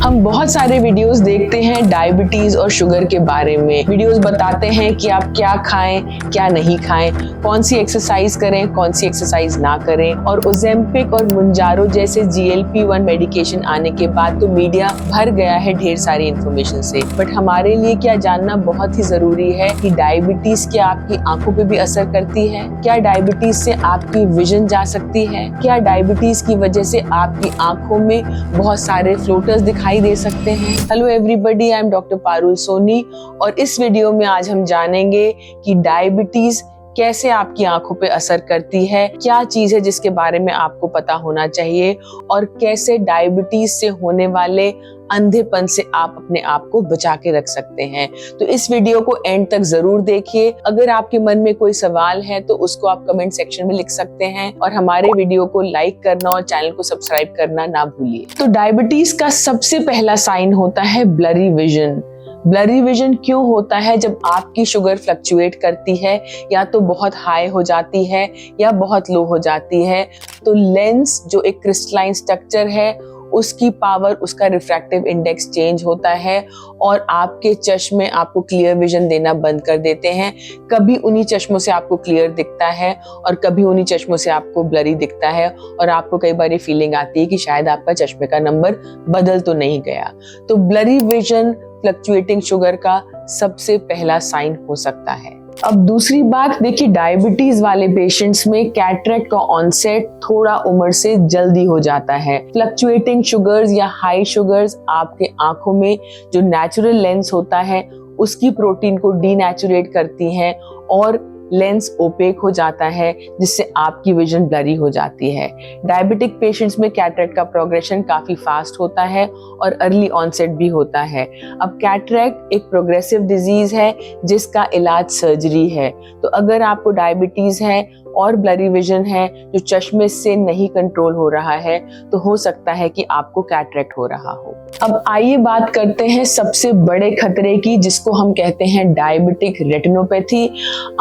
हम बहुत सारे वीडियोस देखते हैं डायबिटीज और शुगर के बारे में। वीडियोस बताते हैं कि आप क्या खाएं, क्या नहीं खाएं, कौन सी एक्सरसाइज करें, कौन सी एक्सरसाइज ना करें। और ओजेम्पिक और मुंजारो जैसे GLP-1 मेडिकेशन आने के बाद तो मीडिया भर गया है ढेर सारी इंफॉर्मेशन से। बट हमारे लिए क्या जानना बहुत ही जरूरी है कि डायबिटीज क्या आपकी आंखों पे भी असर करती है? क्या डायबिटीज से आपकी विजन जा सकती है? क्या डायबिटीज की वजह से आपकी आंखों में बहुत सारे फ्लोटर्स दिखाई दे सकते हैं? Hello everybody, I am doctor Parul Soni और इस वीडियो में आज हम जानेंगे कि डायबिटीज कैसे आपकी आंखों पे असर करती है, क्या चीज है जिसके बारे में आपको पता होना चाहिए और कैसे डायबिटीज से होने वाले अंधेपन से आप अपने आप को बचा के रख सकते हैं। तो इस वीडियो को एंड तक जरूर देखिए। अगर आपके मन में कोई सवाल है तो उसको आप कमेंट सेक्शन में लिख सकते हैं और हमारे वीडियो को लाइक करना और चैनल को सब्सक्राइब करना ना भूलिए। तो डायबिटीज का सबसे पहला साइन होता है ब्लरी विजन। ब्लरी विजन क्यों होता है? जब आपकी शुगर फ्लक्चुएट करती है, या तो बहुत हाई हो जाती है या बहुत लो हो जाती है, तो लेंस जो एक क्रिस्टलाइन स्ट्रक्चर है उसकी पावर, उसका रिफ्रैक्टिव इंडेक्स चेंज होता है और आपके चश्मे आपको क्लियर विजन देना बंद कर देते हैं। कभी उन्हीं चश्मों से आपको क्लियर दिखता है और कभी उन्हीं चश्मों से आपको ब्लरी दिखता है और आपको कई बार ये फीलिंग आती है कि शायद आपका चश्मे का नंबर बदल तो नहीं गया। तो ब्लरी विजन फ्लक्चुएटिंग शुगर का सबसे पहला साइन हो सकता है। अब दूसरी बात देखिए, डायबिटीज वाले पेशेंट्स में कैटरेक्ट का ऑनसेट थोड़ा उम्र से जल्दी हो जाता है। फ्लक्चुएटिंग शुगर्स या हाई शुगर्स आपके आंखों में जो नेचुरल लेंस होता है उसकी प्रोटीन को डीनेचुरेट करती हैं और लेंस ओपेक हो जाता है, जिससे आपकी विजन ब्लरी हो जाती है। डायबिटिक पेशेंट्स में कैटरेक्ट का प्रोग्रेशन काफी फास्ट होता है और अर्ली ऑनसेट भी होता है। अब कैटरेक्ट एक प्रोग्रेसिव डिजीज है जिसका इलाज सर्जरी है। तो अगर आपको डायबिटीज है और ब्लरी विजन है जो चश्मे से नहीं कंट्रोल हो रहा है, तो हो सकता है कि आपको कैटरेक्ट हो रहा हो। अब आइए बात करते हैं सबसे बड़े खतरे की, जिसको हम कहते हैं डायबिटिक रेटिनोपैथी।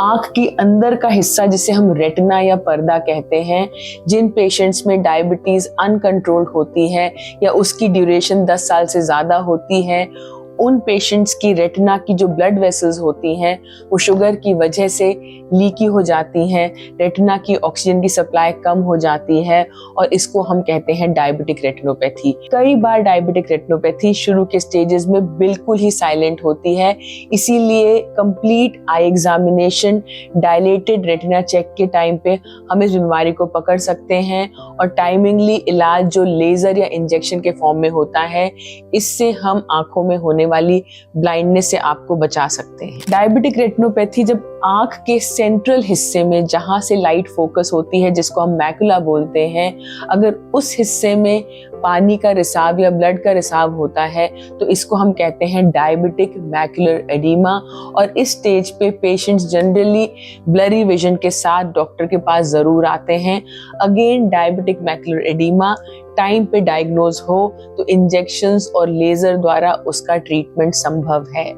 आंख की अंदर का हिस्सा जिसे हम रेटिना या पर्दा कहते हैं, जिन पेशेंट्स में डायबिटीज अनकंट्रोल्ड होती है या उसकी ड्यूरेशन 10 साल से ज्यादा होती है, उन पेशेंट्स की रेटिना की जो ब्लड वेसल्स होती हैं वो शुगर की वजह से लीकी हो जाती हैं, रेटिना की ऑक्सीजन की सप्लाई कम हो जाती है और इसको हम कहते हैं डायबिटिक रेटिनोपैथी। कई बार डायबिटिक रेटिनोपैथी शुरू के स्टेजेस में बिल्कुल ही साइलेंट होती है, इसीलिए complete eye examination, dilated retina check के टाइम पे हम इस बीमारी को पकड़ सकते हैं और टाइमिंगली इलाज जो लेजर या इंजेक्शन के फॉर्म में होता है, इससे हम आंखों में होने वाली ब्लाइंडनेस से आपको बचा सकते हैं। डायबिटिक रेटिनोपैथी जब आंख के सेंट्रल हिस्से में जहां से लाइट फोकस होती है, जिसको हम मैकुला बोलते हैं, अगर उस हिस्से में पानी का रिसाव या ब्लड का रिसाव होता है तो इसको हम कहते हैं डायबिटिक मैकुलर एडीमा। और इस स्टेज पे पेशेंट्स जनरली ब्लरी विजन के साथ डॉक्टर के पास जरूर आते हैं। Again diabetic macular oedema time पे डायग्नोज हो तो इंजेक्शंस और लेजर द्वारा उसका ट्रीटमेंट संभव है।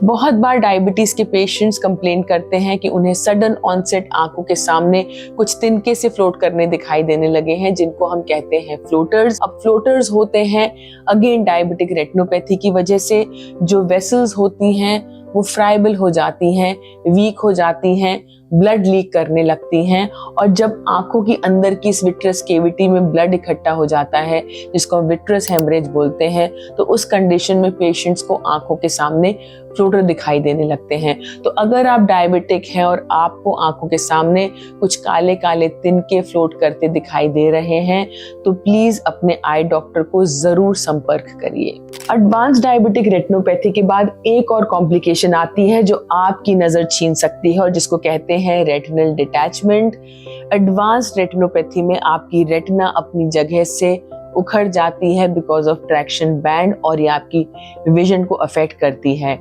बहुत बार डायबिटीज के पेशेंट्स कंप्लेन करते हैं कि उन्हें सडन ऑनसेट आंखों के सामने कुछ तिनके से फ्लोट करने दिखाई देने लगे हैं, जिनको हम कहते हैं फ्लोटर्स। अब फ्लोटर्स होते हैं अगेन डायबिटिक रेटिनोपैथी की वजह से जो वेसल्स होती हैं वो फ्राइबल हो जाती हैं, वीक हो जाती हैं, ब्लड लीक करने लगती हैं और जब आंखों की अंदर की इस विट्रस केविटी में ब्लड इकट्ठा हो जाता है, जिसको हम विट्रस हेमरेज बोलते हैं, तो उस कंडीशन में पेशेंट्स को आंखों के सामने फ्लोटर दिखाई देने लगते हैं। तो अगर आप डायबिटिक हैं और आपको आंखों के सामने कुछ काले काले तिनके फ्लोट करते दिखाई दे रहे हैं तो प्लीज अपने आई डॉक्टर को जरूर संपर्क करिए। एडवांस डायबिटिक रेटिनोपैथी के बाद एक और कॉम्प्लिकेशन आती है जो आपकी नजर छीन सकती है और जिसको कहते हैं रेटिनल डिटैचमेंट। एडवांस रेटिनोपैथी में आपकी रेटिना अपनी जगह से उखड़ जाती है बिकॉज ऑफ ट्रैक्शन बैंड और ये आपकी विजन को अफेक्ट करती है।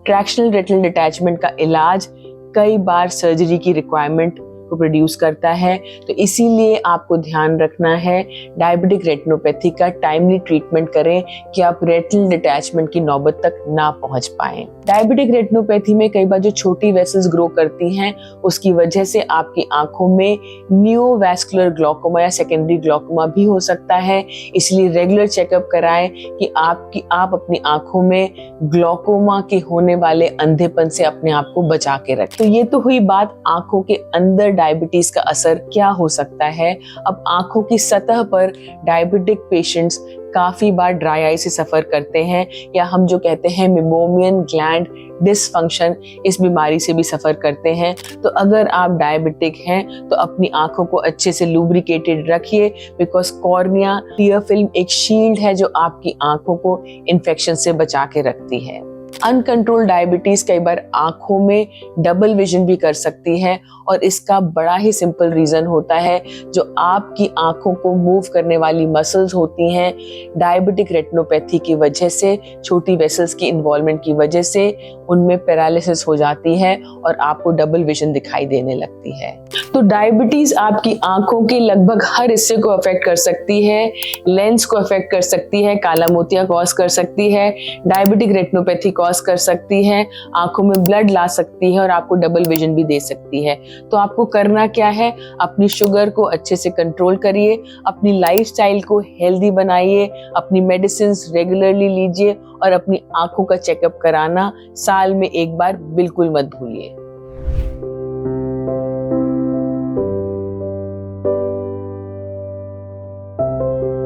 ट्रैक्शनल रेटिनल डिटैचमेंट का इलाज कई बार सर्जरी की रिक्वायरमेंट को प्रोड्यूस करता है। तो इसीलिए आपको ध्यान रखना है डायबिटिक रेटिनोपैथी का टाइमली ट्रीटमेंट करें कि आप रेटिनल डिटैचमेंट की नौबत तक ना पहुंच पाएं। डायबिटिक रेटिनोपैथी में कई बार जो छोटी वेसल्स ग्रो करती हैं उसकी वजह से आपकी आंखों में नियोवैस्कुलर ग्लूकोमा या सेकेंडरी ग्लूकोमा भी हो सकता है। इसलिए रेगुलर चेकअप कराएं कि आप अपनी आंखों में ग्लूकोमा के होने वाले अंधेपन से अपने आप को बचा के रखें। तो ये तो हुई बात आंखों के अंदर डायबिटीज का असर क्या हो सकता है। अब आंखों की सतह पर डायबिटिक पेशेंट्स काफी बार ड्राई आई से सफर करते हैं या हम जो कहते हैं मेबोमियन ग्लैंड डिसफंक्शन, इस बीमारी से भी सफर करते हैं। तो अगर आप डायबिटिक हैं तो अपनी आंखों को अच्छे से लुब्रिकेटेड रखिए, बिकॉज कॉर्निया क्लियर फिल्म एक शील्ड है जो आपकी आंखों को इन्फेक्शन से बचा के रखती है। अनकंट्रोल्ड डायबिटीज कई बार आंखों में डबल विजन भी कर सकती है और इसका बड़ा ही सिंपल रीजन होता है, जो आपकी आंखों को मूव करने वाली मसल्स होती हैं डायबिटिक रेटिनोपैथी की वजह से, छोटी वेसल्स की इन्वॉल्वमेंट की वजह से उनमें पैरालिसिस हो जाती है और आपको डबल विजन दिखाई देने लगती है। तो डायबिटीज आपकी आंखों के लगभग हर हिस्से को अफेक्ट कर सकती है। लेंस को अफेक्ट कर सकती है, काला मोतिया कॉज कर सकती है, डायबिटिक रेटिनोपैथी कॉज कर सकती है, आंखों में ब्लड ला सकती है और आपको डबल विजन भी दे सकती है। तो आपको करना क्या है, अपनी शुगर को अच्छे से कंट्रोल करिए, अपनी लाइफस्टाइल को हेल्दी बनाइए, अपनी मेडिसिन रेगुलरली लीजिए और अपनी आंखों का चेकअप कराना साल में एक बार बिल्कुल मत भूलिए।